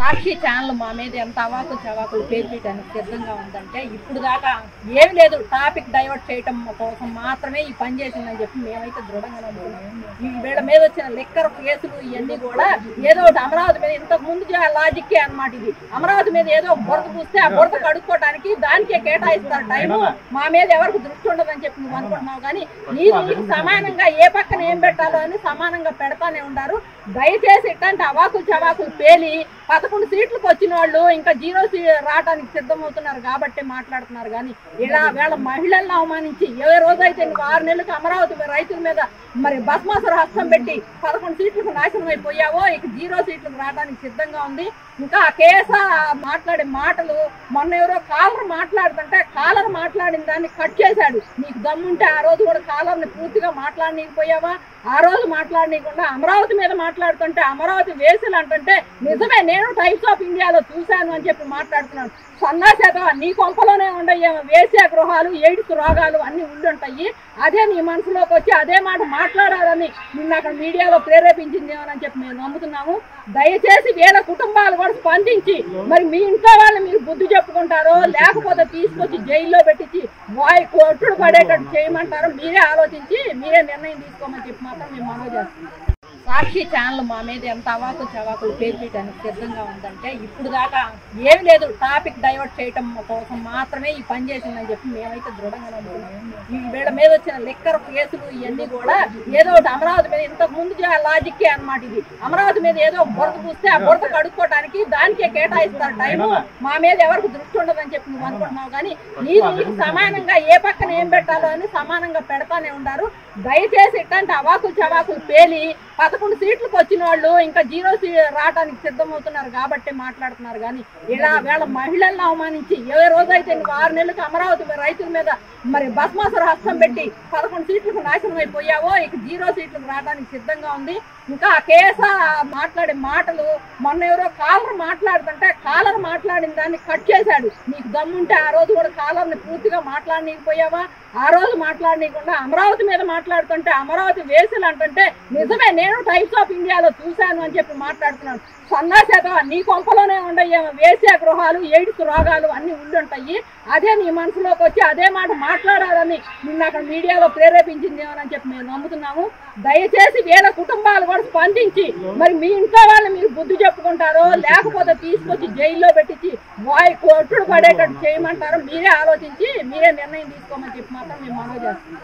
సాక్షి channel మా మీద ఎంత అవాకులు చవాకులు పేర్చేయడానికి సిద్ధంగా ఉందంటే ఇప్పుడు దాకా ఏం లేదు, టాపిక్ డైవర్ట్ చేయటం కోసం మాత్రమే ఈ పని చేసిందని చెప్పి మేమైతే దృఢంగా నమ్ముతున్నాం. ఈ వీళ్ళ మీద వచ్చిన లిక్కర్ కేసులు ఇవన్నీ కూడా ఏదో ఒకటి అమరావతి మీద ఇంతకు ముందు లాజిక్కే అన్నమాట. ఇది అమరావతి మీద ఏదో బురద పూస్తే ఆ బురద కడుక్కోవడానికి దానికే కేటాయిస్తారు టైము. మా మీద ఎవరికి దృష్టి ఉండదని చెప్పి నువ్వు అనుకుంటున్నావు, కానీ నీకు సమానంగా ఏ పక్కన ఏం పెట్టాలో అని సమానంగా పెడతానే ఉన్నారు. దయచేసి ఇట్లాంటి అవాకులు చవాకులు పేలి 11 సీట్లకు వచ్చిన వాళ్ళు ఇంకా 0 రావడానికి సిద్ధమవుతున్నారు కాబట్టి మాట్లాడుతున్నారు. కానీ ఇలా వీళ్ళ మహిళలను అవమానించి ఏ రోజైతే 6 నెలలకు అమరావతి రైతుల మీద మరి భస్మాసుర హస్తం పెట్టి 11 సీట్లకు నాశనం అయిపోయావో ఇక 0 సీట్లకు రావడానికి సిద్ధంగా ఉంది. ఇంకా కేసీఆర్ మాట్లాడే మాటలు, మొన్న ఎవరో కాలర్ మాట్లాడుతుంటే కాలర్ మాట్లాడిన దాన్ని కట్ చేశాడు. నీకు దమ్ముంటే ఆ రోజు కూడా కాలర్ని పూర్తిగా మాట్లాడనీకపోయావా? ఆ రోజు మాట్లాడనీయకుండా అమరావతి మీద మాట్లాడుతుంటే అమరావతి వేసులు అంటుంటే నిజమే, నేను టైమ్స్ ఆఫ్ ఇండియాలో చూశాను అని చెప్పి మాట్లాడుతున్నాను. సన్నాసేత నీ కొంపలోనే ఉండయేమో వేశ్య గృహాలు, ఎయిడ్స్ రోగాలు అన్ని ఉండుంటాయి. అదే నీ మనసులోకి వచ్చి అదే మాట మాట్లాడాలని నిన్న అక్కడ మీడియాలో ప్రేరేపించిందేమోనని చెప్పి మేము నమ్ముతున్నాము. దయచేసి వీళ్ళ కుటుంబాలు కూడా స్పందించి మరి మీ ఇంట్లో వాళ్ళు మీరు బుద్ధి చెప్పుకుంటారో లేకపోతే తీసుకొచ్చి జైల్లో పెట్టించి కొట్టుడు పడేటట్టు చేయమంటారో మీరే ఆలోచించి మీరే నిర్ణయం తీసుకోమని చెప్పి మాత్రం మేము మనవి చేస్తున్నాం. సాక్షి ఛానల్ మా మీద ఎంత అవాకులు చవాకులు పేర్చేయడానికి సిద్ధంగా ఉందంటే ఇప్పుడు దాకా ఏం లేదు, టాపిక్ డైవర్ట్ చేయటం కోసం మాత్రమే ఈ పని చేసిందని చెప్పి మేమైతే దృఢంగా నమ్ముతున్నాం. ఈ వీళ్ళ మీద వచ్చిన లిక్కర్ కేసులు ఇవన్నీ కూడా ఏదో ఒకటి అమరావతి మీద ఇంతకు ముందు లాజిక్కే అన్నమాట. ఇది అమరావతి మీద ఏదో బురద పూస్తే ఆ బురద కడుక్కోవడానికి దానికే కేటాయిస్తారు టైము. మా మీద ఎవరికి దృష్టి ఉండదని చెప్పి నువ్వు అనుకుంటున్నావు, కానీ నీకు సమానంగా ఏ పక్కన ఏం పెట్టాలో అని సమానంగా పెడతానే ఉన్నారు. దయచేసి ఇట్లాంటి అవాకులు చవాకులు పేలి 11 సీట్లకు వచ్చిన వాళ్ళు ఇంకా 0 రావడానికి సిద్ధమవుతున్నారు కాబట్టి మాట్లాడుతున్నారు. కానీ ఇలా వీళ్ళ మహిళలను అవమానించి ఏ రోజైతే 6 నెలలకు అమరావతి రైతుల మీద మరి భస్మాసుర హస్తం పెట్టి 11 సీట్లకు నాశనం అయిపోయావో ఇక 0 సీట్లకు రావడానికి సిద్ధంగా ఉంది. ఇంకా కేసీఆర్ మాట్లాడే మాటలు, మొన్న ఎవరో కాలర్ మాట్లాడుతుంటే కాలర్ మాట్లాడిన దాన్ని కట్ చేశాడు. నీకు దమ్ముంటే ఆ రోజు కూడా కాలర్ని పూర్తిగా మాట్లాడనీకపోయావా? ఆ రోజు మాట్లాడనీయకుండా అమరావతి మీద మాట్లాడుతుంటే అమరావతి వేసులు అంటుంటే నిజమే, నేను టైమ్స్ ఆఫ్ ఇండియాలో చూశాను అని చెప్పి మాట్లాడుతున్నాను. సన్నాసేత నీ కొంపలోనే ఉండయేమో వేశ్య గృహాలు, ఎయిడ్స్ రోగాలు అన్ని ఉండుంటాయి. అదే నీ మనసులోకి వచ్చి అదే మాట మాట్లాడాలని నిన్న అక్కడ మీడియాలో ప్రేరేపించిందేమోనని చెప్పి మేము నమ్ముతున్నాము. దయచేసి వీళ్ళ కుటుంబాలు కూడా స్పందించి మరి మీ ఇంట్లో వాళ్ళు మీరు బుద్ధి చెప్పుకుంటారో లేకపోతే తీసుకొచ్చి జైల్లో పెట్టించి కొట్టుడు పడేటట్టు చేయమంటారో మీరే ఆలోచించి మీరే నిర్ణయం తీసుకోమని చెప్పి మాత్రం మేము మనవి చేస్తున్నాం.